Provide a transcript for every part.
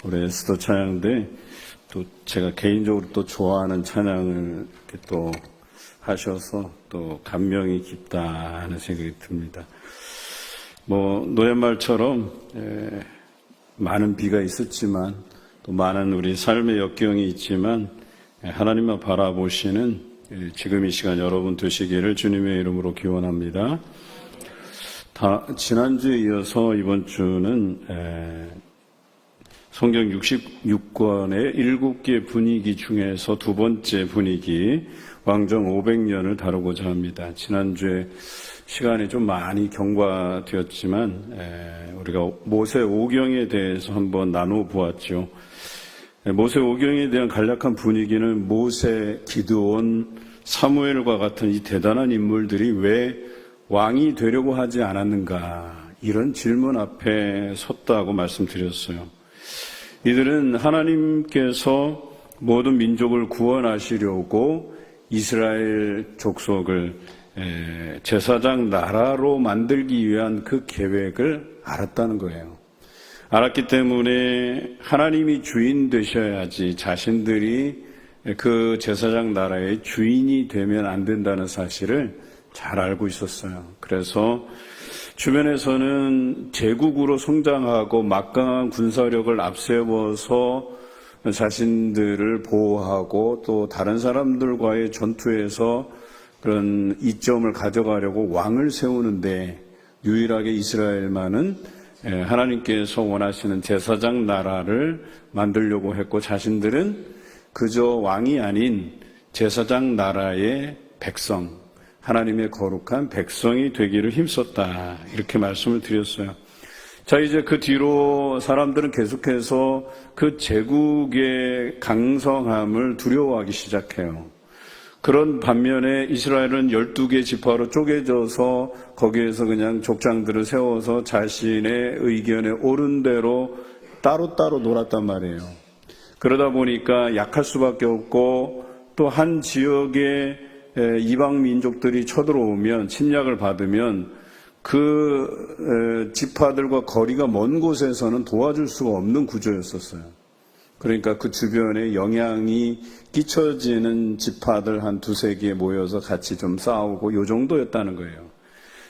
올해 에스더 찬양인데 또 제가 개인적으로 또 좋아하는 찬양을 이렇게 또 하셔서 또 감명이 깊다 하는 생각이 듭니다. 노랫말처럼 많은 비가 있었지만 또 많은 우리 삶의 역경이 있지만 하나님만 바라보시는 지금 이 시간 여러분 되시기를 주님의 이름으로 기원합니다. 지난주에 이어서 이번 주는 성경 66권의 7개 분위기 중에서 두 번째 분위기 왕정 500년을 다루고자 합니다. 지난주에 시간이 좀 많이 경과되었지만 우리가 모세 오경에 대해서 한번 나눠보았죠. 모세 오경에 대한 간략한 분위기는 모세, 기드온, 사무엘과 같은 이 대단한 인물들이 왜 왕이 되려고 하지 않았는가, 이런 질문 앞에 섰다고 말씀드렸어요. 이들은 하나님께서 모든 민족을 구원하시려고 이스라엘 족속을 제사장 나라로 만들기 위한 그 계획을 알았다는 거예요. 알았기 때문에 하나님이 주인 되셔야지 자신들이 그 제사장 나라의 주인이 되면 안 된다는 사실을 잘 알고 있었어요. 그래서 주변에서는 제국으로 성장하고 막강한 군사력을 앞세워서 자신들을 보호하고 또 다른 사람들과의 전투에서 그런 이점을 가져가려고 왕을 세우는데, 유일하게 이스라엘만은 하나님께서 원하시는 제사장 나라를 만들려고 했고, 자신들은 그저 왕이 아닌 제사장 나라의 백성, 하나님의 거룩한 백성이 되기를 힘썼다, 이렇게 말씀을 드렸어요. 자, 이제 그 뒤로 사람들은 계속해서 그 제국의 강성함을 두려워하기 시작해요. 그런 반면에 이스라엘은 12개 지파로 쪼개져서 거기에서 그냥 족장들을 세워서 자신의 의견에 옳은 대로 따로따로 놀았단 말이에요. 그러다 보니까 약할 수밖에 없고, 또 한 지역에 이방 민족들이 쳐들어오면, 침략을 받으면 그 지파들과 거리가 먼 곳에서는 도와줄 수가 없는 구조였었어요. 그러니까 그 주변에 영향이 끼쳐지는 지파들 한 두세 개 모여서 같이 좀 싸우고 요 정도였다는 거예요.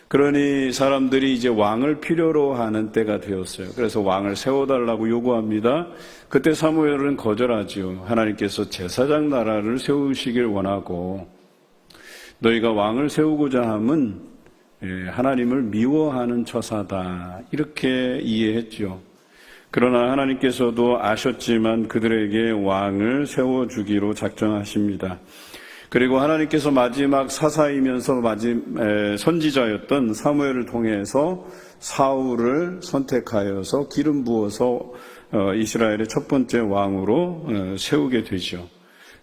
그러니 사람들이 이제 왕을 필요로 하는 때가 되었어요. 그래서 왕을 세워달라고 요구합니다. 그때 사무엘은 거절하죠. 하나님께서 제사장 나라를 세우시길 원하고, 너희가 왕을 세우고자 함은 하나님을 미워하는 처사다, 이렇게 이해했죠. 그러나 하나님께서도 아셨지만 그들에게 왕을 세워주기로 작정하십니다. 그리고 하나님께서 마지막 사사이면서 선지자였던 사무엘을 통해서 사울을 선택하여서 기름 부어서 이스라엘의 첫 번째 왕으로 세우게 되죠.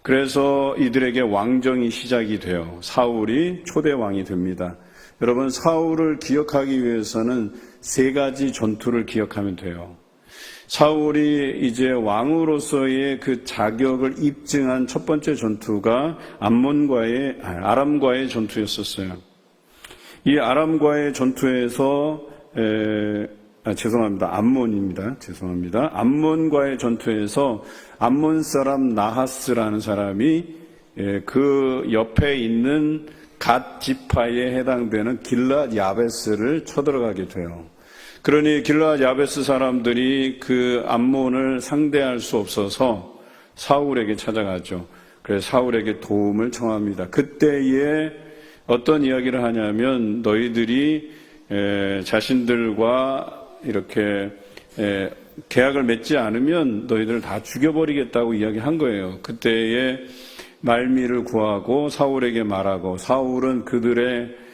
그래서 이들에게 왕정이 시작이 돼요. 사울이 초대 왕이 됩니다. 여러분, 사울을 기억하기 위해서는 세 가지 전투를 기억하면 돼요. 사울이 이제 왕으로서의 그 자격을 입증한 첫 번째 전투가 아람과의 전투였었어요. 이 아람과의 전투에서 죄송합니다. 암몬과의 전투에서 암몬 사람 나하스라는 사람이 그 옆에 있는 갓 지파에 해당되는 길앗 야베스를 쳐들어가게 돼요. 그러니 길앗 야베스 사람들이 그 암몬을 상대할 수 없어서 사울에게 찾아가죠. 그래서 사울에게 도움을 청합니다. 그때에 어떤 이야기를 하냐면, 너희들이 자신들과 이렇게 계약을 맺지 않으면 너희들을 다 죽여버리겠다고 이야기한 거예요. 그때에 말미를 구하고 사울에게 말하고, 사울은 그들의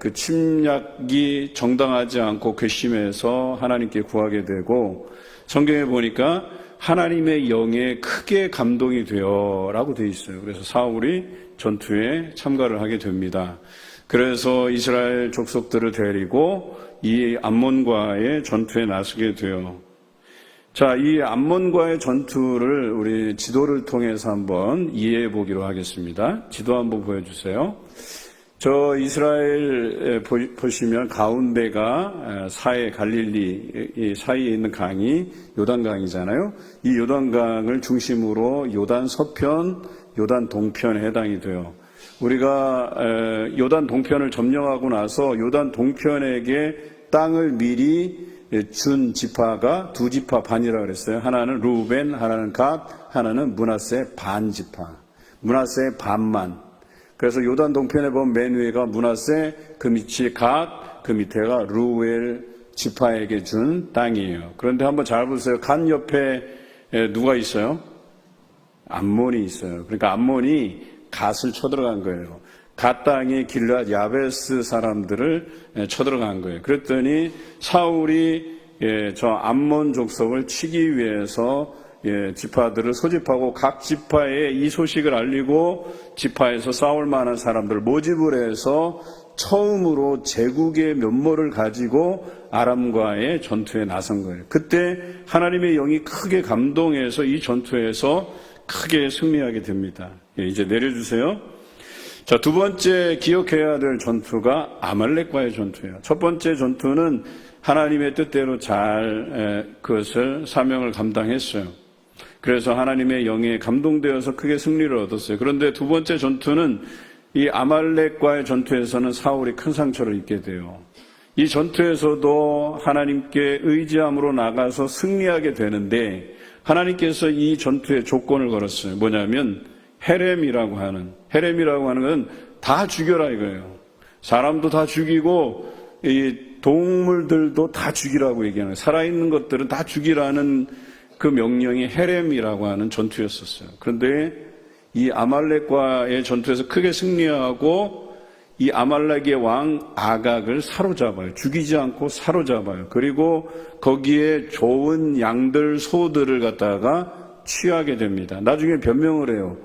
그 침략이 정당하지 않고 괘씸해서 하나님께 구하게 되고, 성경에 보니까 하나님의 영에 크게 감동이 되어라고 되어 있어요. 그래서 사울이 전투에 참가를 하게 됩니다. 그래서 이스라엘 족속들을 데리고 이 암몬과의 전투에 나서게 돼요. 자, 이 암몬과의 전투를 우리 지도를 통해서 한번 이해해 보기로 하겠습니다. 지도 한번 보여주세요. 저 이스라엘 보시면 가운데가 사해 갈릴리 사이에 있는 강이 요단강이잖아요. 이 요단강을 중심으로 요단 서편, 요단 동편에 해당이 돼요. 우리가 요단 동편을 점령하고 나서 요단 동편에게 땅을 미리 준 지파가 두 지파 반이라고 그랬어요. 하나는 루벤, 하나는 갓, 하나는 므낫세 반 지파. 므낫세의 반만. 그래서 요단 동편에 보면 맨 위가 므낫세, 그 밑이 갓, 그 밑에가 루엘 지파에게 준 땅이에요. 그런데 한번 잘 보세요. 갓 옆에 누가 있어요? 암몬이 있어요. 그러니까 암몬이 갓을 쳐들어간 거예요. 갓 땅에 길앗 야베스 사람들을 쳐들어간 거예요. 그랬더니 사울이 저 암몬 족속을 치기 위해서 지파들을 소집하고 각 지파에 이 소식을 알리고 지파에서 싸울 만한 사람들을 모집을 해서 처음으로 제국의 면모를 가지고 아람과의 전투에 나선 거예요. 그때 하나님의 영이 크게 감동해서 이 전투에서 크게 승리하게 됩니다. 이제 내려주세요. 자, 두 번째 기억해야 될 전투가 아말렉과의 전투예요. 첫 번째 전투는 하나님의 뜻대로 잘 그것을 사명을 감당했어요. 그래서 하나님의 영에 감동되어서 크게 승리를 얻었어요. 그런데 두 번째 전투는 이 아말렉과의 전투에서는 사울이 큰 상처를 입게 돼요. 이 전투에서도 하나님께 의지함으로 나가서 승리하게 되는데 하나님께서 이 전투에 조건을 걸었어요. 뭐냐면 헤렘이라고 하는 건 다 죽여라 이거예요. 사람도 다 죽이고 이 동물들도 다 죽이라고 얘기하는 거예요. 살아있는 것들은 다 죽이라는 그 명령이 헤렘이라고 하는 전투였었어요. 그런데 이 아말렉과의 전투에서 크게 승리하고 이 아말렉의 왕 아각을 사로잡아요. 죽이지 않고 사로잡아요. 그리고 거기에 좋은 양들, 소들을 갖다가 취하게 됩니다. 나중에 변명을 해요.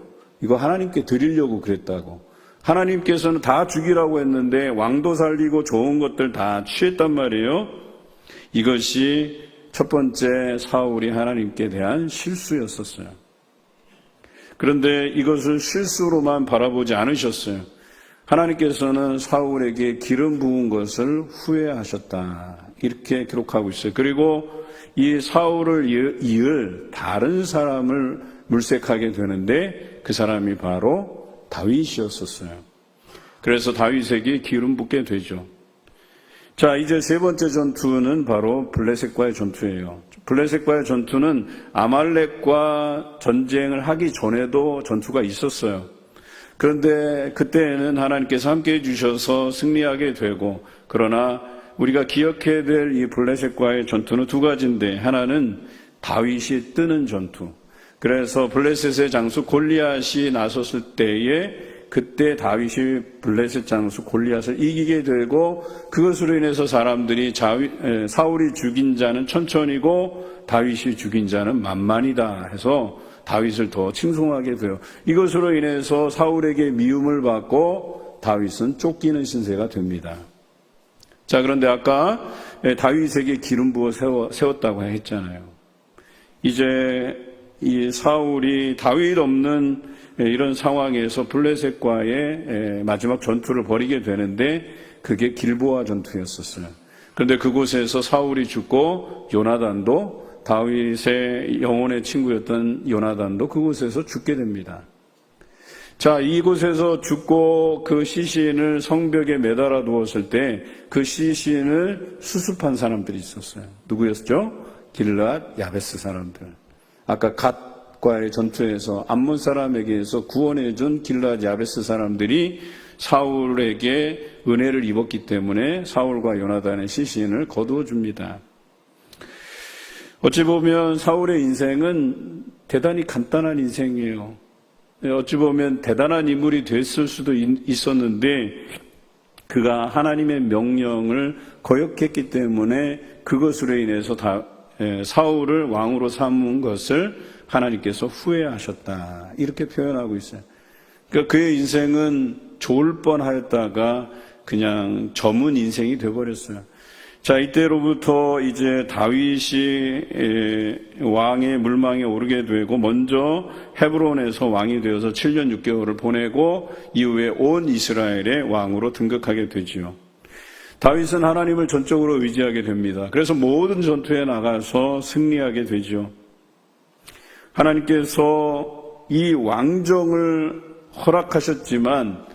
이거 하나님께 드리려고 그랬다고. 하나님께서는 다 죽이라고 했는데 왕도 살리고 좋은 것들 다 취했단 말이에요. 이것이 첫 번째 사울이 하나님께 대한 실수였었어요. 그런데 이것을 실수로만 바라보지 않으셨어요. 하나님께서는 사울에게 기름 부은 것을 후회하셨다. 이렇게 기록하고 있어요. 그리고 이 사울을 이을 다른 사람을 물색하게 되는데 그 사람이 바로 다윗이었었어요. 그래서 다윗에게 기름 붓게 되죠. 자, 이제 세 번째 전투는 바로 블레셋과의 전투예요. 블레셋과의 전투는 아말렉과 전쟁을 하기 전에도 전투가 있었어요. 그런데 그때는 하나님께서 함께 해주셔서 승리하게 되고, 그러나 우리가 기억해야 될 이 블레셋과의 전투는 두 가지인데, 하나는 다윗이 뜨는 전투. 그래서 블레셋의 장수 골리앗이 나섰을 때에 그때 다윗이 블레셋 장수 골리앗을 이기게 되고, 그것으로 인해서 사람들이 사울이 죽인 자는 천천히고 다윗이 죽인 자는 만만이다 해서 다윗을 더 칭송하게 돼요. 이것으로 인해서 사울에게 미움을 받고 다윗은 쫓기는 신세가 됩니다. 자, 그런데 아까 다윗에게 기름 부어 세웠다고 했잖아요. 이제 이 사울이 다윗 없는 이런 상황에서 블레셋과의 마지막 전투를 벌이게 되는데 그게 길보아 전투였었어요. 그런데 그곳에서 사울이 죽고 요나단도, 다윗의 영혼의 친구였던 요나단도 그곳에서 죽게 됩니다. 자, 이곳에서 죽고 그 시신을 성벽에 매달아 두었을 때 그 시신을 수습한 사람들이 있었어요. 누구였죠? 길앗 야베스 사람들. 아까 갓과의 전투에서 암몬 사람에게서 구원해준 길앗 야베스 사람들이 사울에게 은혜를 입었기 때문에 사울과 요나단의 시신을 거두어 줍니다. 어찌 보면 사울의 인생은 대단히 간단한 인생이에요. 어찌 보면 대단한 인물이 됐을 수도 있었는데 그가 하나님의 명령을 거역했기 때문에 그것으로 인해서 사울을 왕으로 삼은 것을 하나님께서 후회하셨다. 이렇게 표현하고 있어요. 그러니까 그의 인생은 좋을 뻔하였다가 그냥 저문 인생이 되어버렸어요. 자, 이때로부터 이제 다윗이 왕의 물망에 오르게 되고 먼저 헤브론에서 왕이 되어서 7년 6개월을 보내고 이후에 온 이스라엘의 왕으로 등극하게 되지요. 다윗은 하나님을 전적으로 의지하게 됩니다. 그래서 모든 전투에 나가서 승리하게 되죠. 하나님께서 이 왕정을 허락하셨지만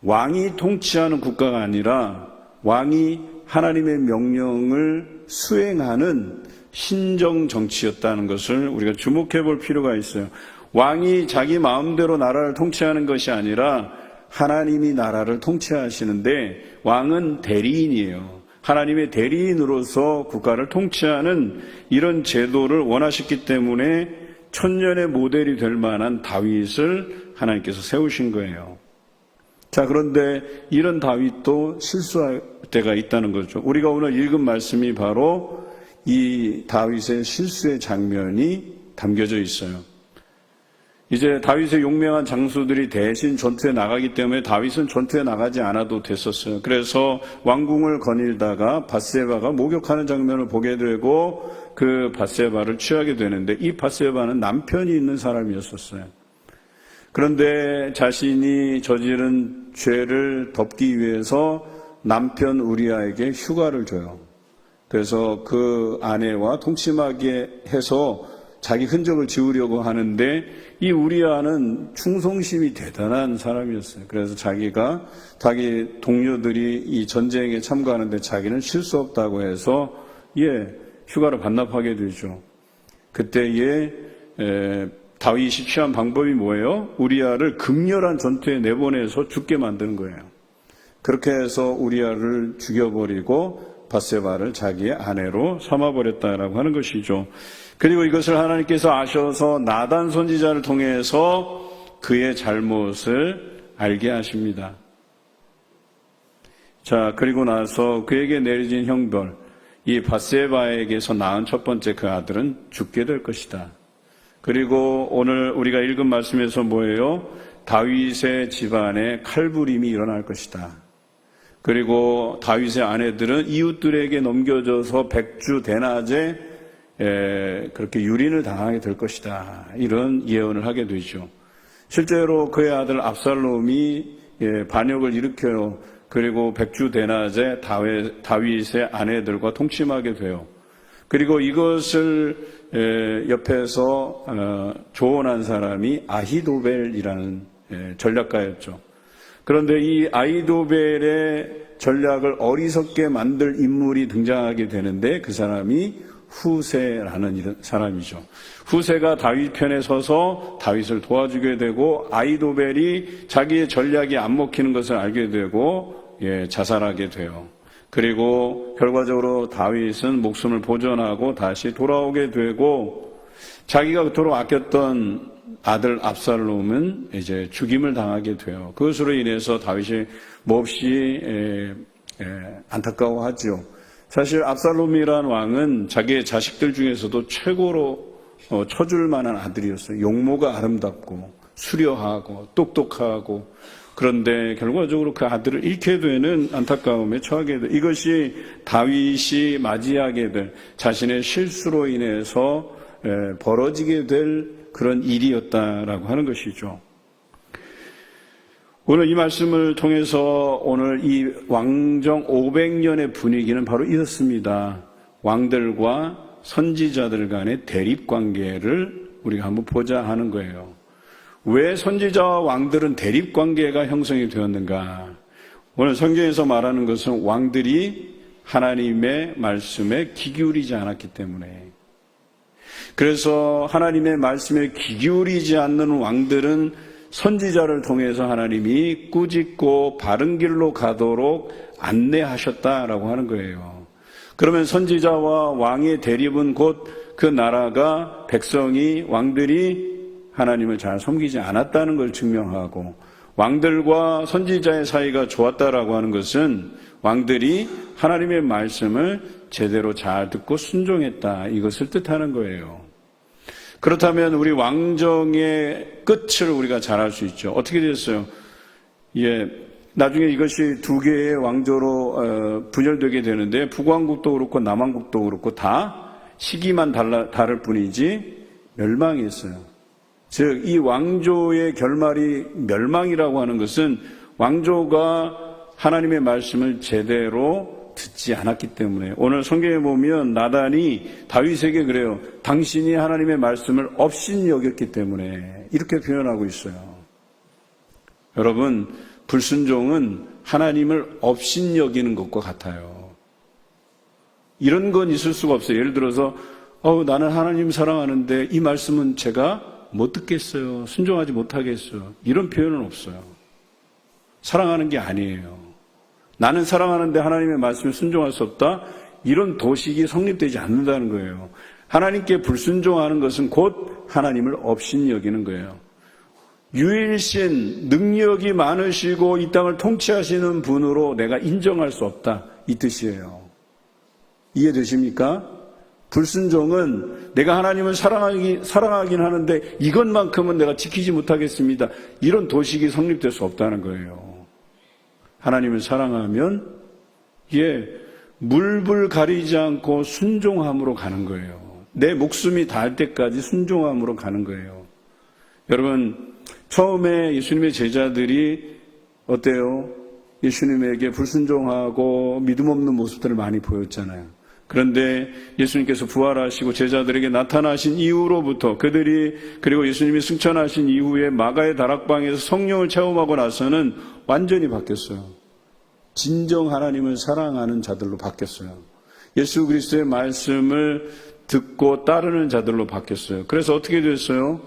왕이 통치하는 국가가 아니라 왕이 하나님의 명령을 수행하는 신정 정치였다는 것을 우리가 주목해 볼 필요가 있어요. 왕이 자기 마음대로 나라를 통치하는 것이 아니라 하나님이 나라를 통치하시는데 왕은 대리인이에요. 하나님의 대리인으로서 국가를 통치하는 이런 제도를 원하셨기 때문에 천년의 모델이 될 만한 다윗을 하나님께서 세우신 거예요. 자, 그런데 이런 다윗도 실수할 때가 있다는 거죠. 우리가 오늘 읽은 말씀이 바로 이 다윗의 실수의 장면이 담겨져 있어요. 이제 다윗의 용맹한 장수들이 대신 전투에 나가기 때문에 다윗은 전투에 나가지 않아도 됐었어요. 그래서 왕궁을 거닐다가 밧세바가 목욕하는 장면을 보게 되고 그 밧세바를 취하게 되는데 이 밧세바는 남편이 있는 사람이었었어요. 그런데 자신이 저지른 죄를 덮기 위해서 남편 우리아에게 휴가를 줘요. 그래서 그 아내와 통침하게 해서 자기 흔적을 지우려고 하는데 이 우리아는 충성심이 대단한 사람이었어요. 그래서 자기 동료들이 이 전쟁에 참가하는데 자기는 쉴 수 없다고 해서 휴가를 반납하게 되죠. 그때에 다윗이 취한 방법이 뭐예요? 우리아를 극렬한 전투에 내보내서 죽게 만드는 거예요. 그렇게 해서 우리아를 죽여버리고 밧세바를 자기의 아내로 삼아버렸다라고 하는 것이죠. 그리고 이것을 하나님께서 아셔서 나단 선지자를 통해서 그의 잘못을 알게 하십니다. 자, 그리고 나서 그에게 내려진 형벌, 이 밧세바에게서 낳은 첫 번째 그 아들은 죽게 될 것이다. 그리고 오늘 우리가 읽은 말씀에서 뭐예요? 다윗의 집안에 칼부림이 일어날 것이다. 그리고 다윗의 아내들은 이웃들에게 넘겨져서 백주 대낮에 그렇게 유린을 당하게 될 것이다. 이런 예언을 하게 되죠. 실제로 그의 아들 압살롬이 반역을 일으켜요. 그리고 백주 대낮에 다윗의 아내들과 통침하게 돼요. 그리고 이것을 옆에서 조언한 사람이 아히도벨이라는 전략가였죠. 그런데 이 아히도벨의 전략을 어리석게 만들 인물이 등장하게 되는데 그 사람이 후세라는 사람이죠. 후세가 다윗 편에 서서 다윗을 도와주게 되고 아히도벨이 자기의 전략이 안 먹히는 것을 알게 되고 자살하게 돼요. 그리고 결과적으로 다윗은 목숨을 보존하고 다시 돌아오게 되고 자기가 그토록 아꼈던 아들 압살롬은 이제 죽임을 당하게 돼요. 그것으로 인해서 다윗이 몹시 안타까워하죠. 사실 압살롬이란 왕은 자기의 자식들 중에서도 최고로 쳐줄 만한 아들이었어요. 용모가 아름답고 수려하고 똑똑하고 그런데 결과적으로 그 아들을 잃게 되는 안타까움에 처하게 돼. 이것이 다윗이 맞이하게 될 자신의 실수로 인해서 벌어지게 될 그런 일이었다라고 하는 것이죠. 오늘 이 말씀을 통해서 오늘 이 왕정 500년의 분위기는 바로 이렇습니다. 왕들과 선지자들 간의 대립관계를 우리가 한번 보자 하는 거예요. 왜 선지자와 왕들은 대립관계가 형성이 되었는가? 오늘 성경에서 말하는 것은 왕들이 하나님의 말씀에 귀 기울이지 않았기 때문에, 그래서 하나님의 말씀에 귀 기울이지 않는 왕들은 선지자를 통해서 하나님이 꾸짖고 바른 길로 가도록 안내하셨다라고 하는 거예요. 그러면 선지자와 왕의 대립은 곧 그 나라가 백성이 왕들이 하나님을 잘 섬기지 않았다는 걸 증명하고, 왕들과 선지자의 사이가 좋았다라고 하는 것은 왕들이 하나님의 말씀을 제대로 잘 듣고 순종했다, 이것을 뜻하는 거예요. 그렇다면 우리 왕정의 끝을 우리가 잘 알 수 있죠. 어떻게 됐어요? 나중에 이것이 두 개의 왕조로 분열되게 되는데 북왕국도 그렇고 남왕국도 그렇고 다 시기만 다를 뿐이지 멸망했어요. 즉 이 왕조의 결말이 멸망이라고 하는 것은 왕조가 하나님의 말씀을 제대로 듣지 않았기 때문에, 오늘 성경에 보면 나단이 다윗에게 그래요. 당신이 하나님의 말씀을 업신 여겼기 때문에, 이렇게 표현하고 있어요. 여러분, 불순종은 하나님을 업신 여기는 것과 같아요. 이런 건 있을 수가 없어요. 예를 들어서 나는 하나님 사랑하는데 이 말씀은 제가 못 듣겠어요. 순종하지 못하겠어요. 이런 표현은 없어요. 사랑하는 게 아니에요. 나는 사랑하는데 하나님의 말씀에 순종할 수 없다? 이런 도식이 성립되지 않는다는 거예요. 하나님께 불순종하는 것은 곧 하나님을 업신 여기는 거예요. 유일신, 능력이 많으시고 이 땅을 통치하시는 분으로 내가 인정할 수 없다, 이 뜻이에요. 이해되십니까? 불순종은 내가 하나님을 사랑하긴 하는데 이것만큼은 내가 지키지 못하겠습니다, 이런 도식이 성립될 수 없다는 거예요. 하나님을 사랑하면 물불 가리지 않고 순종함으로 가는 거예요. 내 목숨이 닿을 때까지 순종함으로 가는 거예요. 여러분, 처음에 예수님의 제자들이 어때요? 예수님에게 불순종하고 믿음 없는 모습들을 많이 보였잖아요. 그런데 예수님께서 부활하시고 제자들에게 나타나신 이후로부터 그리고 예수님이 승천하신 이후에 마가의 다락방에서 성령을 체험하고 나서는 완전히 바뀌었어요. 진정 하나님을 사랑하는 자들로 바뀌었어요. 예수 그리스도의 말씀을 듣고 따르는 자들로 바뀌었어요. 그래서 어떻게 됐어요?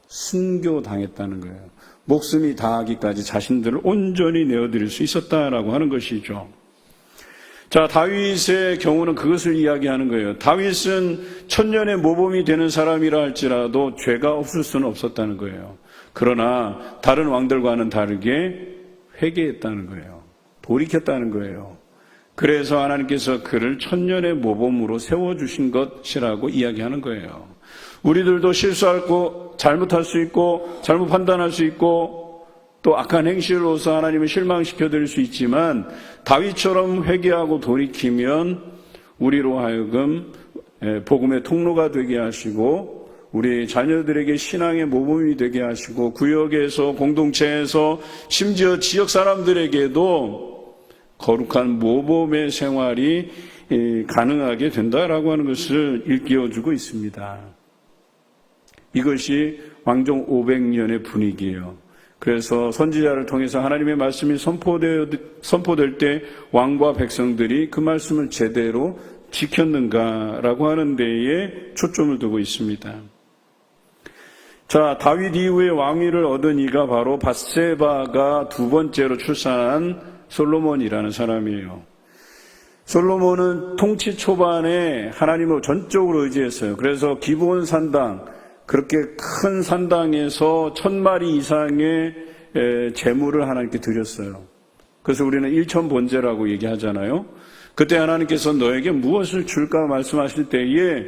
순교당했다는 거예요. 목숨이 다하기까지 자신들을 온전히 내어드릴 수 있었다라고 하는 것이죠. 자, 다윗의 경우는 그것을 이야기하는 거예요. 다윗은 천년의 모범이 되는 사람이라 할지라도 죄가 없을 수는 없었다는 거예요. 그러나 다른 왕들과는 다르게 회개했다는 거예요. 돌이켰다는 거예요. 그래서 하나님께서 그를 천년의 모범으로 세워주신 것이라고 이야기하는 거예요. 우리들도 실수하고 잘못할 수 있고 잘못 판단할 수 있고 또 악한 행실로서 하나님을 실망시켜 드릴 수 있지만, 다윗처럼 회개하고 돌이키면 우리로 하여금 복음의 통로가 되게 하시고 우리 자녀들에게 신앙의 모범이 되게 하시고 구역에서, 공동체에서, 심지어 지역 사람들에게도 거룩한 모범의 생활이 가능하게 된다라고 하는 것을 일깨워주고 있습니다. 이것이 왕정 500년의 분위기예요. 그래서 선지자를 통해서 하나님의 말씀이 선포될 때 왕과 백성들이 그 말씀을 제대로 지켰는가라고 하는 데에 초점을 두고 있습니다. 자, 다윗 이후에 왕위를 얻은 이가 바로 밧세바가 두 번째로 출산한 솔로몬이라는 사람이에요. 솔로몬은 통치 초반에 하나님을 전적으로 의지했어요. 그래서 기브온 산당, 그렇게 큰 산당에서 1000마리 이상의 제물을 하나님께 드렸어요. 그래서 우리는 일천번제라고 얘기하잖아요. 그때 하나님께서 너에게 무엇을 줄까 말씀하실 때에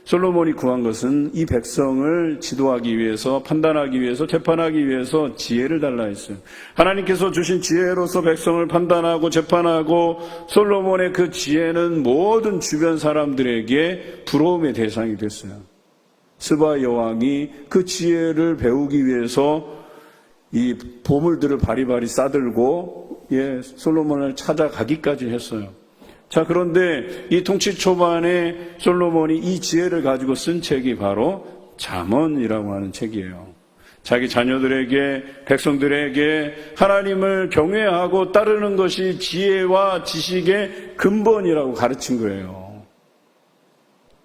솔로몬이 구한 것은 이 백성을 지도하기 위해서, 판단하기 위해서, 재판하기 위해서 지혜를 달라 했어요. 하나님께서 주신 지혜로서 백성을 판단하고 재판하고, 솔로몬의 그 지혜는 모든 주변 사람들에게 부러움의 대상이 됐어요. 스바 여왕이 그 지혜를 배우기 위해서 이 보물들을 바리바리 싸들고 솔로몬을 찾아가기까지 했어요. 자, 그런데 이 통치 초반에 솔로몬이 이 지혜를 가지고 쓴 책이 바로 잠언이라고 하는 책이에요. 자기 자녀들에게, 백성들에게 하나님을 경외하고 따르는 것이 지혜와 지식의 근본이라고 가르친 거예요.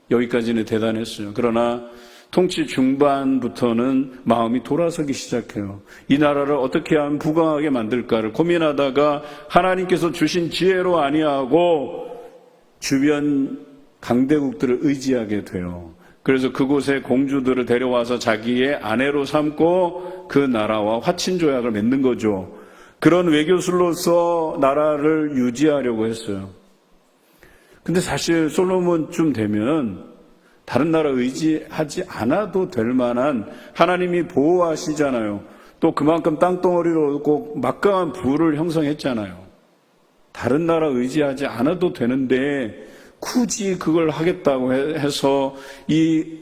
여기까지는 대단했어요. 그러나 통치 중반부터는 마음이 돌아서기 시작해요. 이 나라를 어떻게 하면 부강하게 만들까를 고민하다가 하나님께서 주신 지혜로 아니하고 주변 강대국들을 의지하게 돼요. 그래서 그곳에 공주들을 데려와서 자기의 아내로 삼고 그 나라와 화친조약을 맺는 거죠. 그런 외교술로서 나라를 유지하려고 했어요. 근데 사실 솔로몬쯤 되면 다른 나라 의지하지 않아도 될 만한, 하나님이 보호하시잖아요. 또 그만큼 땅덩어리를 얻고 막강한 부를 형성했잖아요. 다른 나라 의지하지 않아도 되는데 굳이 그걸 하겠다고 해서 이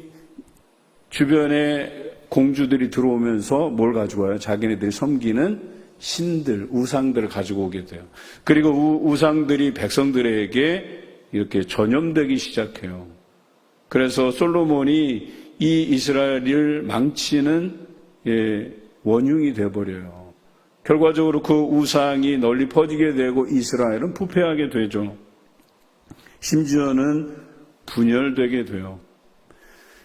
주변에 공주들이 들어오면서 뭘 가지고 와요? 자기네들이 섬기는 신들, 우상들을 가지고 오게 돼요. 그리고 우상들이 백성들에게 이렇게 전염되기 시작해요. 그래서 솔로몬이 이 이스라엘을 망치는 원흉이 되어버려요. 결과적으로 그 우상이 널리 퍼지게 되고 이스라엘은 부패하게 되죠. 심지어는 분열되게 돼요.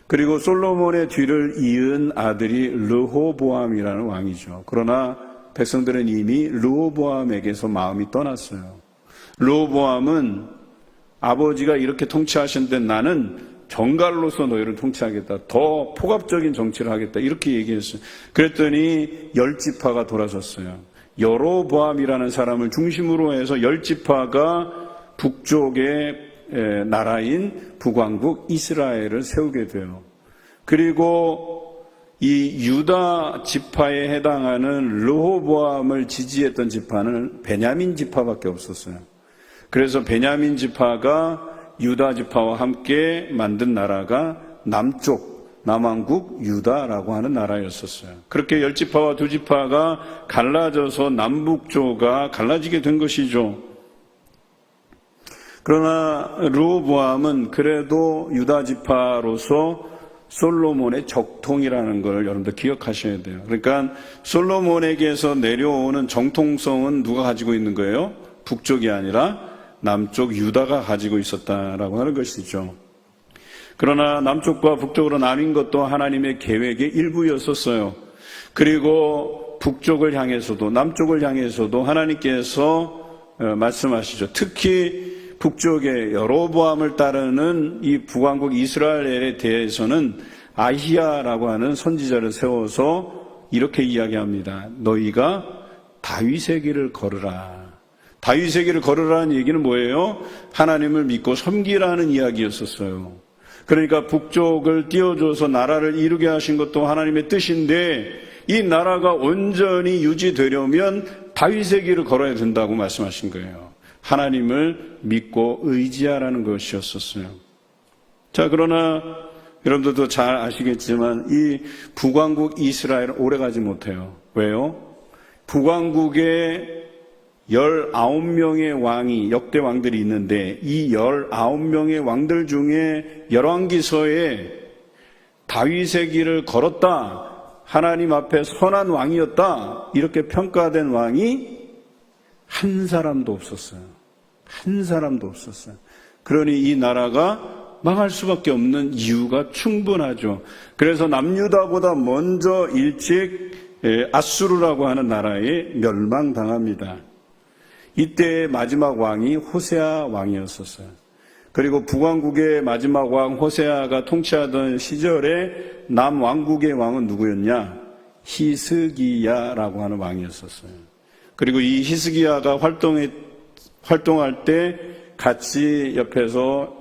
그리고 솔로몬의 뒤를 이은 아들이 르호보암이라는 왕이죠. 그러나 백성들은 이미 르호보암에게서 마음이 떠났어요. 르호보암은 아버지가 이렇게 통치하셨는데 나는 정갈로서 너희를 통치하겠다. 더 폭압적인 정치를 하겠다. 이렇게 얘기했어요. 그랬더니 10지파가 돌아섰어요. 여로보암이라는 사람을 중심으로 해서 10지파가 북쪽의 나라인 북왕국 이스라엘을 세우게 돼요. 그리고 이 유다 지파에 해당하는 르호보암을 지지했던 지파는 베냐민 지파밖에 없었어요. 그래서 베냐민 지파가 유다 지파와 함께 만든 나라가 남왕국 유다라고 하는 나라였었어요. 그렇게 10지파와 2지파가 갈라져서 남북조가 갈라지게 된 것이죠. 그러나 르호보암은 그래도 유다 지파로서 솔로몬의 적통이라는 걸 여러분들 기억하셔야 돼요. 그러니까 솔로몬에게서 내려오는 정통성은 누가 가지고 있는 거예요? 북쪽이 아니라 남쪽 유다가 가지고 있었다라고 하는 것이죠. 그러나 남쪽과 북쪽으로 나뉜 것도 하나님의 계획의 일부였었어요. 그리고 북쪽을 향해서도 남쪽을 향해서도 하나님께서 말씀하시죠. 특히 북쪽의 여로보암을 따르는 이 북왕국 이스라엘에 대해서는 아히야라고 하는 선지자를 세워서 이렇게 이야기합니다. 너희가 다윗의 길을 걸으라. 다윗의 길을 걸으라는 얘기는 뭐예요? 하나님을 믿고 섬기라는 이야기였었어요. 그러니까 북쪽을 띄워줘서 나라를 이루게 하신 것도 하나님의 뜻인데 이 나라가 온전히 유지되려면 다윗의 길을 걸어야 된다고 말씀하신 거예요. 하나님을 믿고 의지하라는 것이었었어요. 자, 그러나 여러분들도 잘 아시겠지만 이 북왕국 이스라엘은 오래가지 못해요. 왜요? 북왕국에 19명의 왕이 역대 왕들이 있는데 이 19명의 왕들 중에 열왕기서에 다윗의 길을 걸었다, 하나님 앞에 선한 왕이었다 이렇게 평가된 왕이 한 사람도 없었어요. 한 사람도 없었어요. 그러니 이 나라가 망할 수밖에 없는 이유가 충분하죠. 그래서 남유다보다 먼저 일찍 아수르라고 하는 나라에 멸망당합니다. 이때의 마지막 왕이 호세아 왕이었었어요. 그리고 북왕국의 마지막 왕 호세아가 통치하던 시절에 남왕국의 왕은 누구였냐? 히스기야라고 하는 왕이었었어요. 그리고 이 히스기야가 활동할 때 같이 옆에서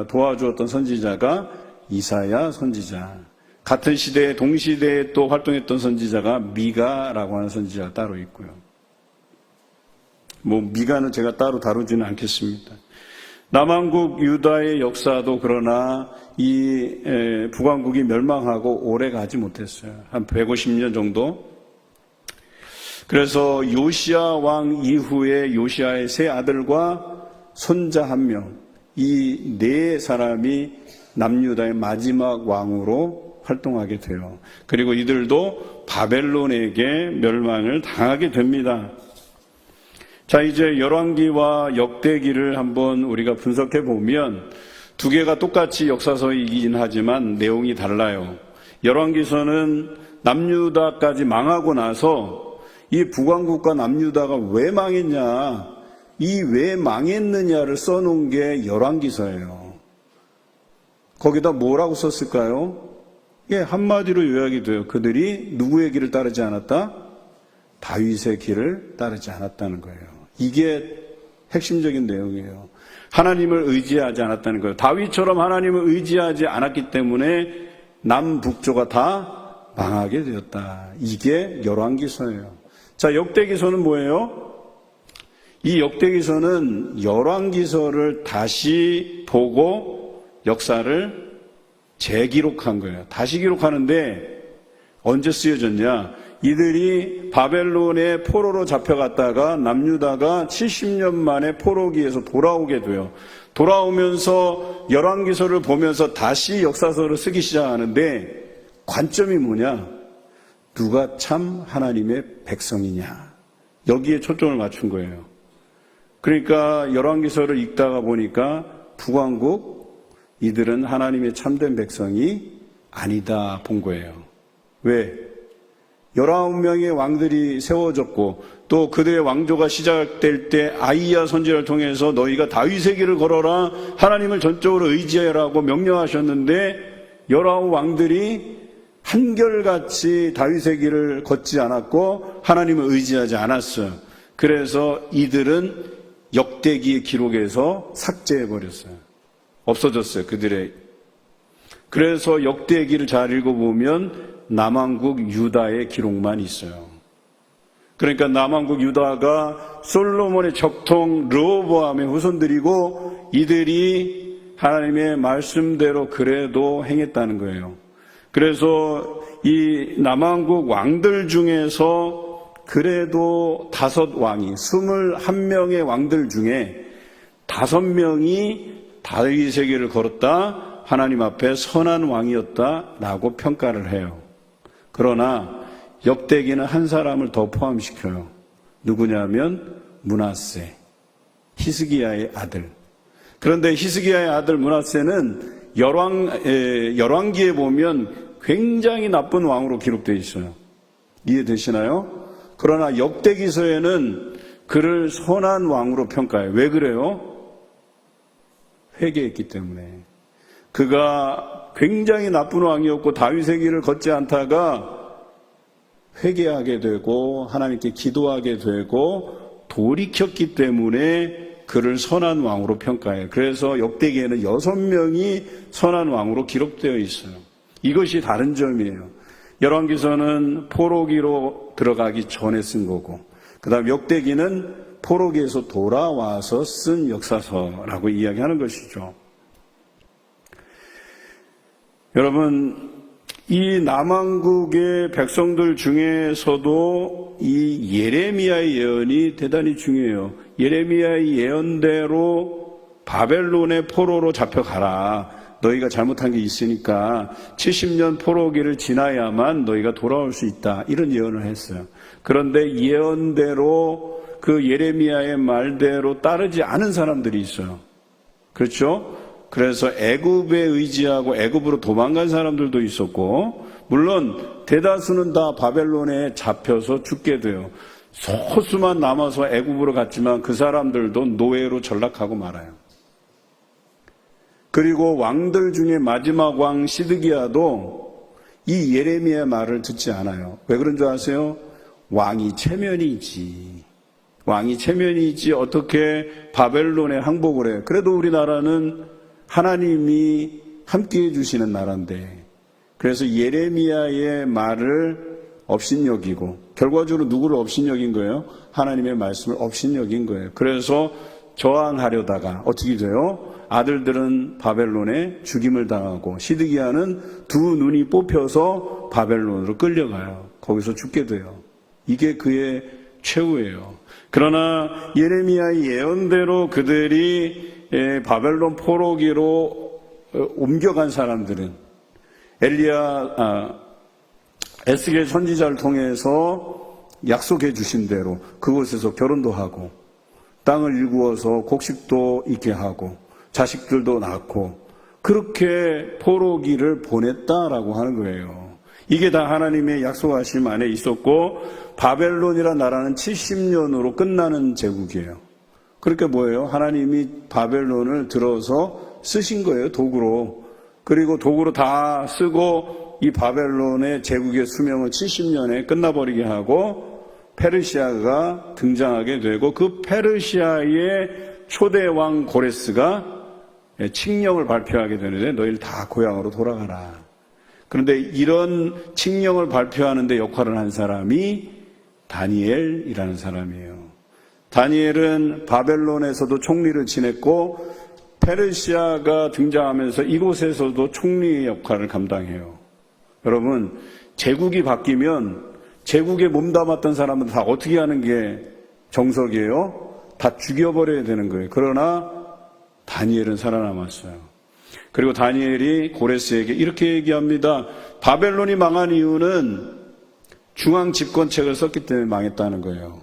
도와주었던 선지자가 이사야 선지자. 같은 시대에 동시대에 또 활동했던 선지자가 미가라고 하는 선지자가 따로 있고요. 미가는 제가 따로 다루지는 않겠습니다. 남왕국 유다의 역사도 그러나 이 북왕국이 멸망하고 오래 가지 못했어요. 한 150년 정도. 그래서 요시야 왕 이후에 요시야의 세 아들과 손자 한 명, 이 네 사람이 남유다의 마지막 왕으로 활동하게 돼요. 그리고 이들도 바벨론에게 멸망을 당하게 됩니다. 자, 이제 열왕기와 역대기를 한번 우리가 분석해 보면 두 개가 똑같이 역사서이긴 하지만 내용이 달라요. 열왕기서는 남유다까지 망하고 나서 이 북왕국과 남유다가 왜 망했냐, 이 왜 망했느냐를 써놓은 게 열왕기서예요. 거기다 뭐라고 썼을까요? 한마디로 요약이 돼요. 그들이 누구의 길을 따르지 않았다? 다윗의 길을 따르지 않았다는 거예요. 이게 핵심적인 내용이에요. 하나님을 의지하지 않았다는 거예요. 다윗처럼 하나님을 의지하지 않았기 때문에 남북조가 다 망하게 되었다. 이게 열왕기서예요. 자, 역대기서는 뭐예요? 이 역대기서는 열왕기서를 다시 보고 역사를 재기록한 거예요. 다시 기록하는데 언제 쓰여졌냐? 이들이 바벨론의 포로로 잡혀갔다가 남유다가 70년 만에 포로기에서 돌아오게 돼요. 돌아오면서 열왕기서를 보면서 다시 역사서를 쓰기 시작하는데 관점이 뭐냐? 누가 참 하나님의 백성이냐? 여기에 초점을 맞춘 거예요. 그러니까 열왕기서를 읽다가 보니까 북왕국 이들은 하나님의 참된 백성이 아니다 본 거예요. 왜? 19명의 왕들이 세워졌고 또 그들의 왕조가 시작될 때 아이야 선지자를 통해서 너희가 다윗의 길을 걸어라 하나님을 전적으로 의지하라고 명령하셨는데 19 왕들이 한결같이 다윗의 길을 걷지 않았고 하나님을 의지하지 않았어요. 그래서 이들은 역대기의 기록에서 삭제해버렸어요. 없어졌어요. 그들의. 그래서 역대기를 잘 읽어보면 남왕국 유다의 기록만 있어요. 그러니까 남왕국 유다가 솔로몬의 적통 르호보암의 후손들이고 이들이 하나님의 말씀대로 그래도 행했다는 거예요. 그래서 이 남왕국 왕들 중에서 그래도 5왕이 21명의 왕들 중에 5명이 다윗의 길을 걸었다. 하나님 앞에 선한 왕이었다라고 평가를 해요. 그러나 역대기는 한 사람을 더 포함시켜요. 누구냐면 므낫세, 히스기야의 아들. 그런데 히스기야의 아들 므낫세는 열왕기에 보면 굉장히 나쁜 왕으로 기록되어 있어요. 이해되시나요? 그러나 역대기서에는 그를 선한 왕으로 평가해요. 왜 그래요? 회개했기 때문에. 그가 굉장히 나쁜 왕이었고 다윗의 길을 걷지 않다가 회개하게 되고 하나님께 기도하게 되고 돌이켰기 때문에 그를 선한 왕으로 평가해요. 그래서 역대기에는 6명이 선한 왕으로 기록되어 있어요. 이것이 다른 점이에요. 열왕기서는 포로기로 들어가기 전에 쓴 거고 그 다음 역대기는 포로기에서 돌아와서 쓴 역사서라고 이야기하는 것이죠. 여러분, 이 남왕국의 백성들 중에서도 이 예레미야의 예언이 대단히 중요해요. 예레미야의 예언대로 바벨론의 포로로 잡혀가라. 너희가 잘못한 게 있으니까 70년 포로기를 지나야만 너희가 돌아올 수 있다. 이런 예언을 했어요. 그런데 예언대로 그 예레미야의 말대로 따르지 않은 사람들이 있어요. 그렇죠? 그래서 애굽에 의지하고 애굽으로 도망간 사람들도 있었고 물론 대다수는 다 바벨론에 잡혀서 죽게 돼요. 소수만 남아서 애굽으로 갔지만 그 사람들도 노예로 전락하고 말아요. 그리고 왕들 중에 마지막 왕 시드기야도 이 예레미야 말을 듣지 않아요. 왜 그런 줄 아세요? 왕이 체면이지. 왕이 체면이지 어떻게 바벨론에 항복을 해요. 그래도 우리나라는 하나님이 함께해 주시는 나라인데 그래서 예레미야의 말을 업신여기고 결과적으로 누구를 업신여긴 거예요? 하나님의 말씀을 업신여긴 거예요. 그래서 저항하려다가 어떻게 돼요? 아들들은 바벨론에 죽임을 당하고 시드기야는 두 눈이 뽑혀서 바벨론으로 끌려가요. 거기서 죽게 돼요. 이게 그의 최후예요. 그러나 예레미야의 예언대로 그들이 바벨론 포로기로 옮겨간 사람들은 에스겔 선지자를 통해서 약속해 주신 대로 그곳에서 결혼도 하고 땅을 일구어서 곡식도 있게 하고 자식들도 낳고 그렇게 포로기를 보냈다라고 하는 거예요. 이게 다 하나님의 약속하심 안에 있었고 바벨론이라는 나라는 70년으로 끝나는 제국이에요. 그러니까 뭐예요? 하나님이 바벨론을 들어서 쓰신 거예요. 도구로. 그리고 도구로 다 쓰고 이 바벨론의 제국의 수명을 70년에 끝나버리게 하고 페르시아가 등장하게 되고 그 페르시아의 초대 왕 고레스가 칙령을 발표하게 되는데 너희를 다 고향으로 돌아가라. 그런데 이런 칙령을 발표하는 데 역할을 한 사람이 다니엘이라는 사람이에요. 다니엘은 바벨론에서도 총리를 지냈고 페르시아가 등장하면서 이곳에서도 총리의 역할을 감당해요. 여러분, 제국이 바뀌면 제국에 몸담았던 사람은 다 어떻게 하는 게 정석이에요? 다 죽여버려야 되는 거예요. 그러나 다니엘은 살아남았어요. 그리고 다니엘이 고레스에게 이렇게 얘기합니다. 바벨론이 망한 이유는 중앙 집권책을 썼기 때문에 망했다는 거예요.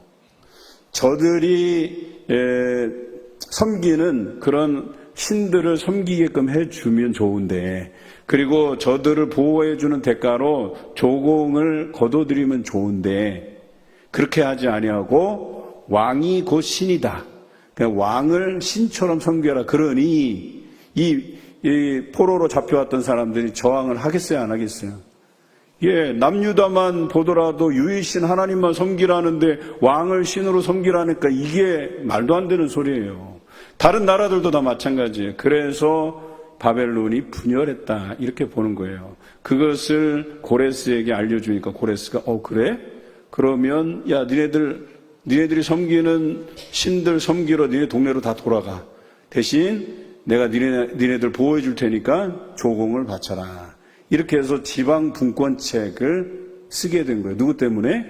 저들이 섬기는 그런 신들을 섬기게끔 해주면 좋은데, 그리고 저들을 보호해주는 대가로 조공을 거둬들이면 좋은데, 그렇게 하지 아니하고 왕이 곧 신이다. 그냥 왕을 신처럼 섬겨라. 그러니 이 포로로 잡혀왔던 사람들이 저항을 하겠어요, 안 하겠어요? 예, 남유다만 보더라도 유일신 하나님만 섬기라는데 왕을 신으로 섬기라니까 이게 말도 안 되는 소리예요. 다른 나라들도 다 마찬가지예요. 그래서 바벨론이 분열했다, 이렇게 보는 거예요. 그것을 고레스에게 알려주니까 고레스가 그래? 그러면 야, 니네들이 섬기는 신들 섬기러 니네 동네로 다 돌아가. 대신 내가 니네들 보호해 줄 테니까 조공을 바쳐라. 이렇게 해서 지방 분권책을 쓰게 된 거예요. 누구 때문에?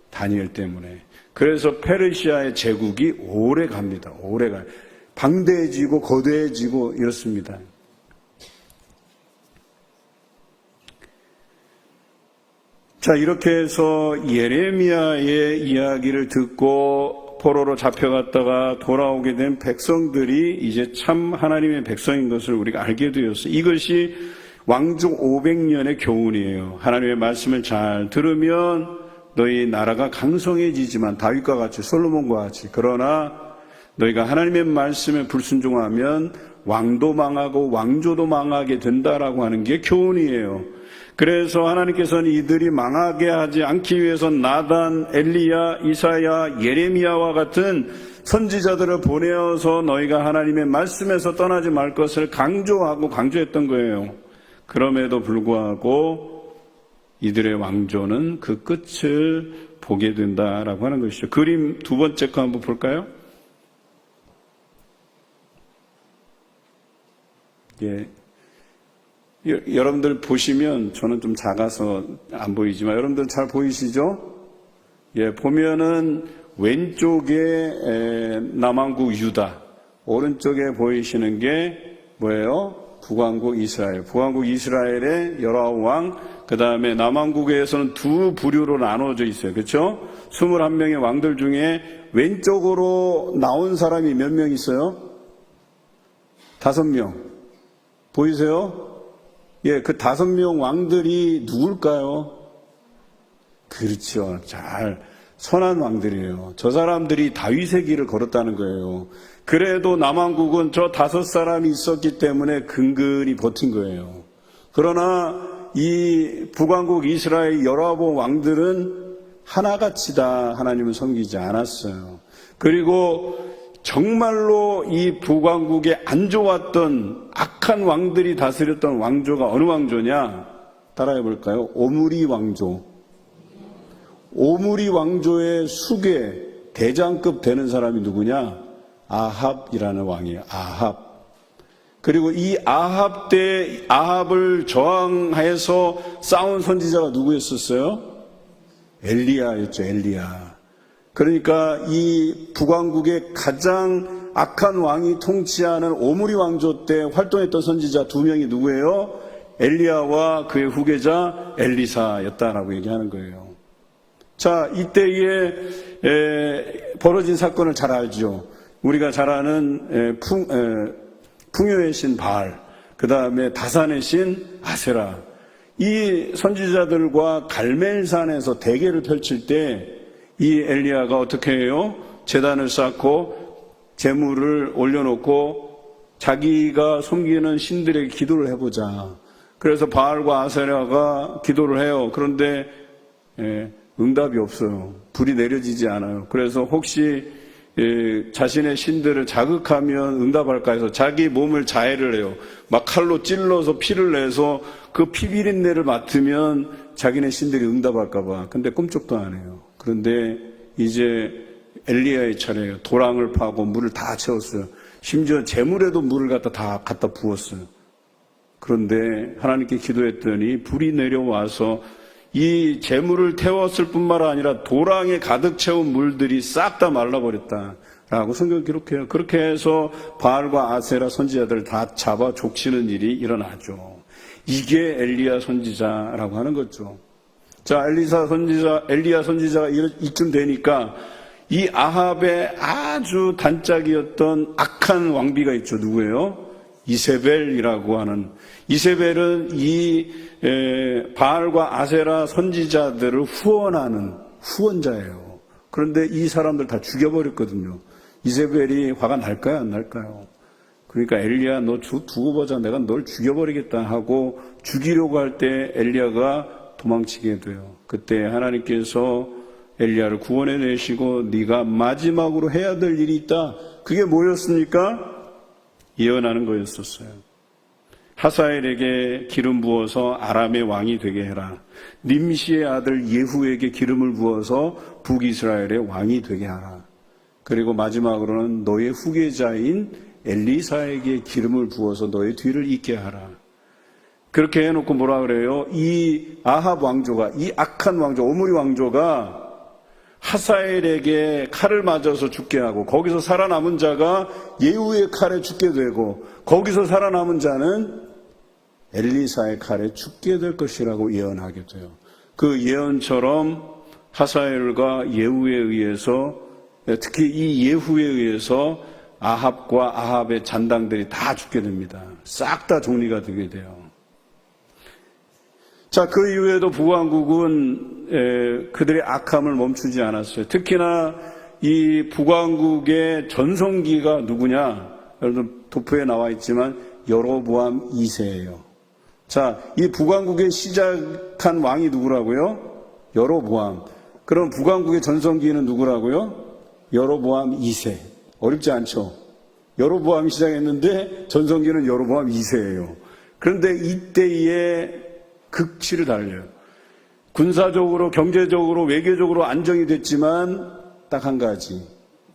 다니엘 때문에. 그래서 페르시아의 제국이 오래 갑니다. 오래 가요. 방대해지고 거대해지고 이렇습니다. 자, 이렇게 해서 예레미야의 이야기를 듣고 포로로 잡혀갔다가 돌아오게 된 백성들이 이제 참 하나님의 백성인 것을 우리가 알게 되었어요. 이것이 왕족 500년의 교훈이에요. 하나님의 말씀을 잘 들으면 너희 나라가 강성해지지만 다윗과 같이 솔로몬과 같이, 그러나 너희가 하나님의 말씀에 불순종하면 왕도 망하고 왕조도 망하게 된다라고 하는 게 교훈이에요. 그래서 하나님께서는 이들이 망하게 하지 않기 위해서 나단, 엘리야, 이사야, 예레미야와 같은 선지자들을 보내어서 너희가 하나님의 말씀에서 떠나지 말 것을 강조했던 거예요. 그럼에도 불구하고 이들의 왕조는 그 끝을 보게 된다라고 하는 것이죠. 그림 두 번째 거 한번 볼까요? 예. 여러분들 보시면, 저는 좀 작아서 안 보이지만 여러분들 잘 보이시죠? 예, 보면은 왼쪽에 남왕국 유다, 오른쪽에 보이시는 게 뭐예요? 북왕국 이스라엘. 북왕국 이스라엘의 19왕, 그 다음에 남왕국에서는 두 부류로 나눠져 있어요. 그렇죠? 21명의 왕들 중에 왼쪽으로 나온 사람이 몇 명 있어요? 5명. 보이세요? 예, 그 5명 왕들이 누굴까요? 그렇죠. 선한 왕들이에요. 저 사람들이 다윗의 길을 걸었다는 거예요. 그래도 남왕국은 저 5사람이 있었기 때문에 근근히 버틴 거예요. 그러나 이 북왕국 이스라엘 19 왕들은 하나같이 다 하나님을 섬기지 않았어요. 그리고 정말로 이 북왕국에 안 좋았던 악한 왕들이 다스렸던 왕조가 어느 왕조냐? 따라해 볼까요? 오므리 왕조. 오므리 왕조의 수괴 대장급 되는 사람이 누구냐? 아합이라는 왕이에요. 아합. 그리고 이 아합 때 아합을 저항해서 싸운 선지자가 누구였었어요? 엘리야였죠. 엘리야. 그러니까 이 북왕국의 가장 악한 왕이 통치하는 오므리 왕조 때 활동했던 선지자 2명이 누구예요? 엘리야와 그의 후계자 엘리사였다라고 얘기하는 거예요. 자, 이때에 벌어진 사건을 잘 알죠. 우리가 잘 아는 풍요의 신 바알, 그 다음에 다산의 신 아세라. 이 선지자들과 갈멜산에서 대계를 펼칠 때 이 엘리야가 어떻게 해요? 제단을 쌓고 제물을 올려놓고 자기가 섬기는 신들에게 기도를 해보자. 그래서 바알과 아세라가 기도를 해요. 그런데 응답이 없어요. 불이 내려지지 않아요. 그래서 혹시 자신의 신들을 자극하면 응답할까 해서 자기 몸을 자해를 해요. 막 칼로 찔러서 피를 내서 그 피비린내를 맡으면 자기네 신들이 응답할까 봐. 근데 꿈쩍도 안 해요. 그런데 이제 엘리야의 차례예요. 도랑을 파고 물을 다 채웠어요. 심지어 재물에도 물을 다 갖다 부었어요. 그런데 하나님께 기도했더니 불이 내려와서 이 재물을 태웠을 뿐만 아니라 도랑에 가득 채운 물들이 싹 다 말라버렸다라고 성경 기록해요. 그렇게 해서 바알과 아세라 선지자들을 다 잡아 족치는 일이 일어나죠. 이게 엘리야 선지자라고 하는 거죠. 자, 엘리야 선지자가 이쯤 되니까 이 아합의 아주 단짝이었던 악한 왕비가 있죠. 누구예요? 이세벨이라고 하는. 이세벨은 이 바알과 아세라 선지자들을 후원하는 후원자예요. 그런데 이 사람들 다 죽여버렸거든요. 이세벨이 화가 날까요? 안 날까요? 그러니까 엘리야 너 두고 보자, 내가 널 죽여버리겠다 하고 죽이려고 할 때 엘리야가 도망치게 돼요. 그때 하나님께서 엘리야를 구원해내시고 네가 마지막으로 해야 될 일이 있다. 그게 뭐였습니까? 예언하는 거였었어요. 하사엘에게 기름 부어서 아람의 왕이 되게 해라. 님시의 아들 예후에게 기름을 부어서 북이스라엘의 왕이 되게 하라. 그리고 마지막으로는 너의 후계자인 엘리사에게 기름을 부어서 너의 뒤를 잇게 하라. 그렇게 해놓고 뭐라 그래요? 이 아합 왕조가, 이 악한 왕조, 오므리 왕조가 하사엘에게 칼을 맞아서 죽게 하고 거기서 살아남은 자가 예후의 칼에 죽게 되고 거기서 살아남은 자는 엘리사의 칼에 죽게 될 것이라고 예언하게 돼요. 그 예언처럼 하사엘과 예후에 의해서, 특히 이 예후에 의해서 아합과 아합의 잔당들이 다 죽게 됩니다. 싹 다 정리가 되게 돼요. 자, 그 이후에도 북왕국은 그들의 악함을 멈추지 않았어요. 특히나 이 북왕국의 전성기가 누구냐? 여러분 도표에 나와 있지만 여로보암 2세예요. 자, 이 북왕국의 시작한 왕이 누구라고요? 여로보암. 그럼 북왕국의 전성기는 누구라고요? 여로보암 2세. 어렵지 않죠? 여로보암이 시작했는데 전성기는 여로보암 2세예요. 그런데 이때에 극치를 달려요. 군사적으로, 경제적으로, 외교적으로 안정이 됐지만 딱 한 가지,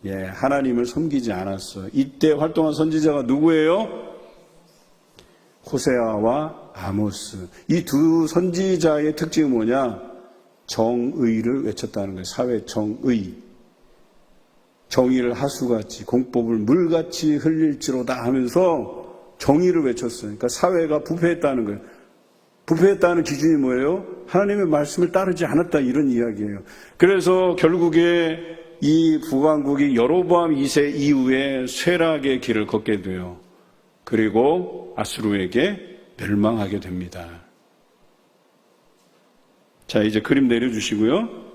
하나님을 섬기지 않았어요. 이때 활동한 선지자가 누구예요? 호세아와 아모스. 이 두 선지자의 특징이 뭐냐? 정의를 외쳤다는 거예요. 사회 정의. 정의를 하수같이, 공법을 물같이 흘릴지로다 하면서 정의를 외쳤어요. 그러니까 사회가 부패했다는 거예요. 부패했다는 기준이 뭐예요? 하나님의 말씀을 따르지 않았다, 이런 이야기예요. 그래서 결국에 이 북왕국이 여로보암 2세 이후에 쇠락의 길을 걷게 돼요. 그리고 아수르에게 멸망하게 됩니다. 자, 이제 그림 내려주시고요.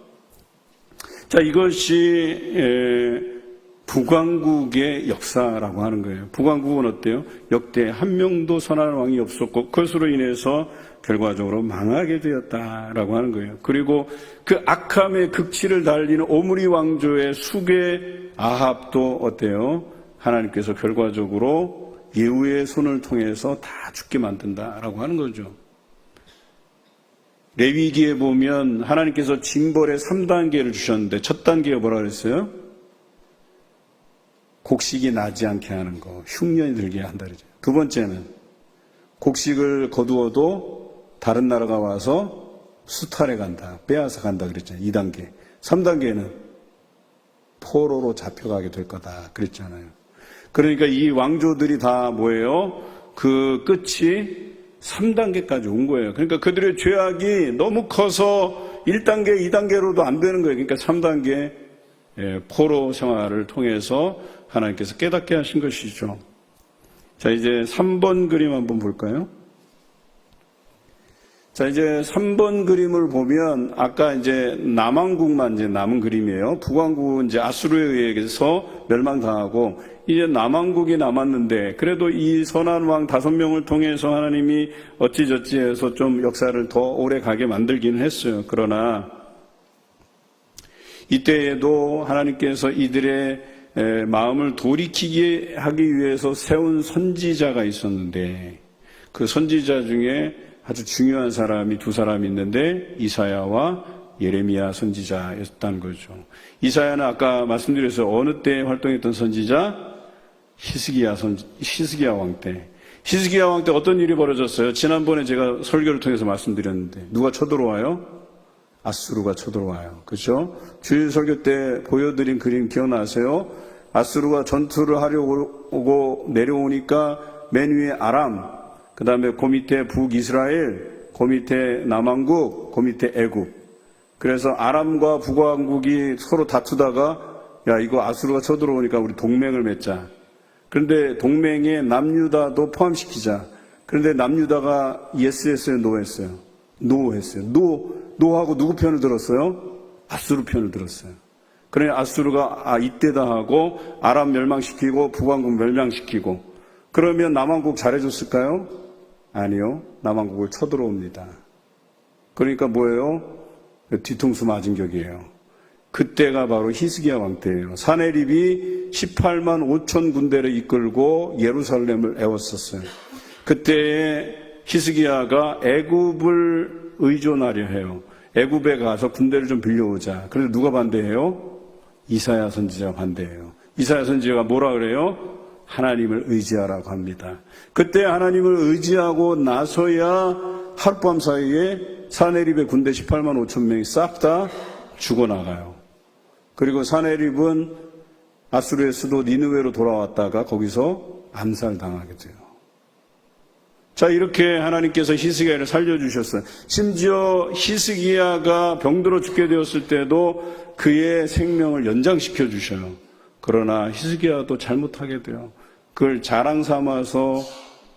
자, 이것이 북왕국의 역사라고 하는 거예요. 북왕국은 어때요? 역대 한 명도 선한 왕이 없었고 그것으로 인해서 결과적으로 망하게 되었다라고 하는 거예요. 그리고 그 악함의 극치를 달리는 오므리 왕조의 수괴 아합도 어때요? 하나님께서 결과적으로 예후의 손을 통해서 다 죽게 만든다라고 하는 거죠. 레위기에 보면 하나님께서 징벌의 3단계를 주셨는데 첫 단계가 뭐라 그랬어요? 곡식이 나지 않게 하는 거, 흉년이 들게 한다 그러죠. 두 번째는 곡식을 거두어도 다른 나라가 와서 수탈해 간다, 빼앗아 간다 그랬잖아요. 2단계. 3단계는 포로로 잡혀가게 될 거다 그랬잖아요. 그러니까 이 왕조들이 다 뭐예요? 그 끝이 3단계까지 온 거예요. 그러니까 그들의 죄악이 너무 커서 1단계, 2단계로도 안 되는 거예요. 그러니까 3단계 포로 생활을 통해서 하나님께서 깨닫게 하신 것이죠. 자, 이제 3번 그림 한번 볼까요? 자, 이제 3번 그림을 보면 아까 이제 남왕국만 이제 남은 그림이에요. 북왕국은 이제 아수르에 의해서 멸망당하고 이제 남왕국이 남았는데 그래도 이 선한 왕 5명을 통해서 하나님이 어찌저찌 해서 좀 역사를 더 오래 가게 만들기는 했어요. 그러나 이때에도 하나님께서 이들의 마음을 돌이키게 하기 위해서 세운 선지자가 있었는데 그 선지자 중에 아주 중요한 사람이 두 사람이 있는데 이사야와 예레미야 선지자였다는 거죠. 이사야는 아까 말씀드렸어요. 어느 때 활동했던 선지자? 히스기야 왕 때. 히스기야 왕 때 어떤 일이 벌어졌어요? 지난번에 제가 설교를 통해서 말씀드렸는데 누가 쳐들어와요? 아수르가 쳐들어와요. 그렇죠? 주일 설교 때 보여드린 그림 기억나세요? 아수르가 전투를 하려고 오고 내려오니까 맨 위에 아람, 그 다음에 그 밑에 북이스라엘, 그 밑에 남왕국, 그 밑에 애굽. 그래서 아람과 북왕국이 서로 다투다가 야 이거 아수르가 쳐들어오니까 우리 동맹을 맺자. 그런데 동맹에 남유다도 포함시키자. 그런데 남유다가 예스 했어요, 노 했어요? 노 했어요. 노하고 누구 편을 들었어요? 아수르 편을 들었어요. 그러니 아수르가 이때다 하고 아람 멸망시키고 북왕국 멸망시키고 그러면 남왕국 잘해줬을까요? 아니요. 남왕국을 쳐들어옵니다. 그러니까 뭐예요? 뒤통수 맞은 격이에요. 그때가 바로 히스기야 왕 때예요. 사네립이 18만 5천 군대를 이끌고 예루살렘을 애웠었어요. 그때에 히스기야가 애굽을 의존하려 해요. 애굽에 가서 군대를 좀 빌려오자. 그런데 누가 반대해요? 이사야 선지자가 반대해요. 이사야 선지자가 뭐라 그래요? 하나님을 의지하라고 합니다. 그때 하나님을 의지하고 나서야 하룻밤 사이에 사네립의 군대 18만 5천 명이 싹 다 죽어나가요. 그리고 사네립은 아수르의 수도 니느웨로 돌아왔다가 거기서 암살당하게 돼요. 자, 이렇게 하나님께서 히스기야를 살려주셨어요. 심지어 히스기야가 병들어 죽게 되었을 때도 그의 생명을 연장시켜 주셔요. 그러나 히스기야도 잘못하게 돼요. 그걸 자랑 삼아서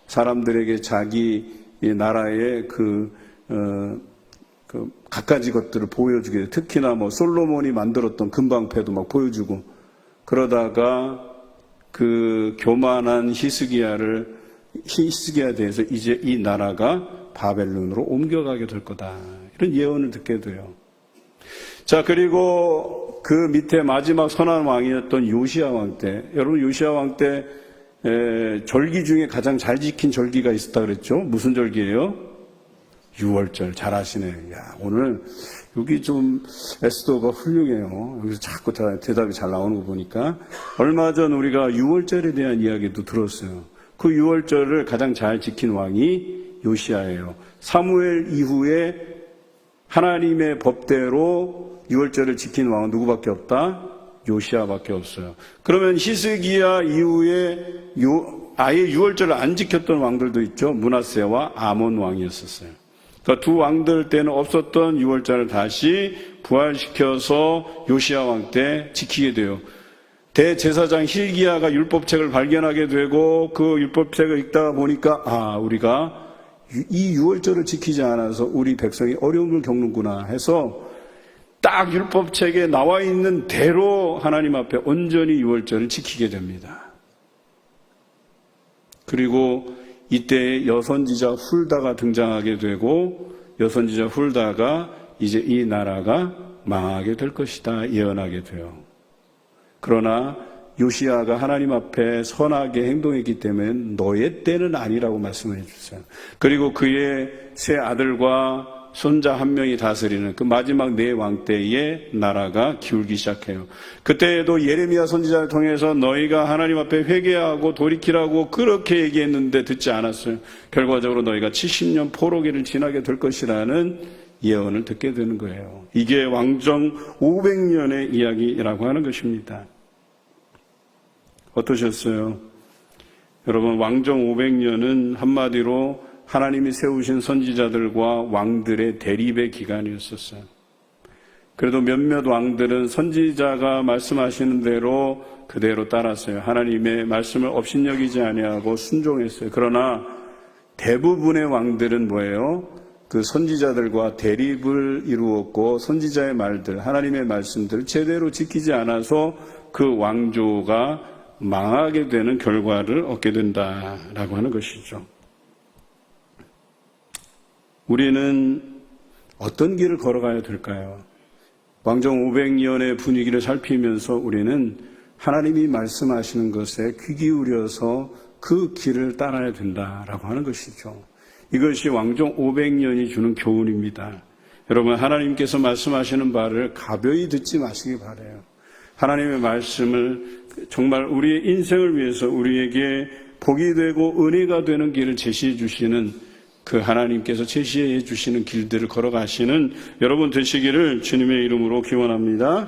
사람들에게 자기 나라의 갖가지 것들을 보여주게 돼요. 특히나 솔로몬이 만들었던 금방패도 막 보여주고 그러다가 그 교만한 히스기야에 대해서 이제 이 나라가 바벨론으로 옮겨가게 될 거다. 이런 예언을 듣게 돼요. 자, 그리고 그 밑에 마지막 선한 왕이었던 요시야 왕 때, 여러분 요시야 왕 때 절기 중에 가장 잘 지킨 절기가 있었다 그랬죠? 무슨 절기예요? 6월절. 잘 아시네. 야, 오늘 여기 좀 에스더가 훌륭해요. 여기서 자꾸 대답이 잘 나오는 거 보니까. 얼마 전 우리가 6월절에 대한 이야기도 들었어요. 그 6월절을 가장 잘 지킨 왕이 요시야예요. 사무엘 이후에 하나님의 법대로 6월절을 지킨 왕은 누구밖에 없다? 요시야밖에 없어요. 그러면 히스기야 이후에 아예 6월절을 안 지켰던 왕들도 있죠. 므낫세와 아몬 왕이었었어요. 그러니까 두 왕들 때는 없었던 6월절을 다시 부활시켜서 요시야 왕 때 지키게 돼요. 대제사장 hil기야가 율법책을 발견하게 되고 그 율법책을 읽다가 보니까 우리가 이 6월절을 지키지 않아서 우리 백성이 어려움을 겪는구나 해서 딱 율법책에 나와 있는 대로 하나님 앞에 온전히 6월절을 지키게 됩니다. 그리고 이때 여선지자 훌다가 등장하게 되고 여선지자 훌다가 이제 이 나라가 망하게 될 것이다 예언하게 돼요. 그러나 요시야가 하나님 앞에 선하게 행동했기 때문에 너의 때는 아니라고 말씀을 해주세요. 그리고 그의 세 아들과 손자 한 명이 다스리는 그 마지막 네 왕 때에 나라가 기울기 시작해요. 그때에도 예레미야 선지자를 통해서 너희가 하나님 앞에 회개하고 돌이키라고 그렇게 얘기했는데 듣지 않았어요. 결과적으로 너희가 70년 포로기를 지나게 될 것이라는 예언을 듣게 되는 거예요. 이게 왕정 500년의 이야기라고 하는 것입니다. 어떠셨어요? 여러분, 왕정 500년은 한마디로 하나님이 세우신 선지자들과 왕들의 대립의 기간이었었어요. 그래도 몇몇 왕들은 선지자가 말씀하시는 대로 그대로 따랐어요. 하나님의 말씀을 업신여기지 아니하고 순종했어요. 그러나 대부분의 왕들은 뭐예요? 그 선지자들과 대립을 이루었고 선지자의 말들, 하나님의 말씀들을 제대로 지키지 않아서 그 왕조가 망하게 되는 결과를 얻게 된다라고 하는 것이죠. 우리는 어떤 길을 걸어가야 될까요? 왕정 500년의 분위기를 살피면서 우리는 하나님이 말씀하시는 것에 귀 기울여서 그 길을 따라야 된다라고 하는 것이죠. 이것이 왕정 500년이 주는 교훈입니다. 여러분, 하나님께서 말씀하시는 바를 가벼이 듣지 마시기 바라요. 하나님의 말씀을 정말 우리의 인생을 위해서 우리에게 복이 되고 은혜가 되는 길을 제시해 주시는 그 하나님께서 제시해 주시는 길들을 걸어가시는 여러분 되시기를 주님의 이름으로 기원합니다.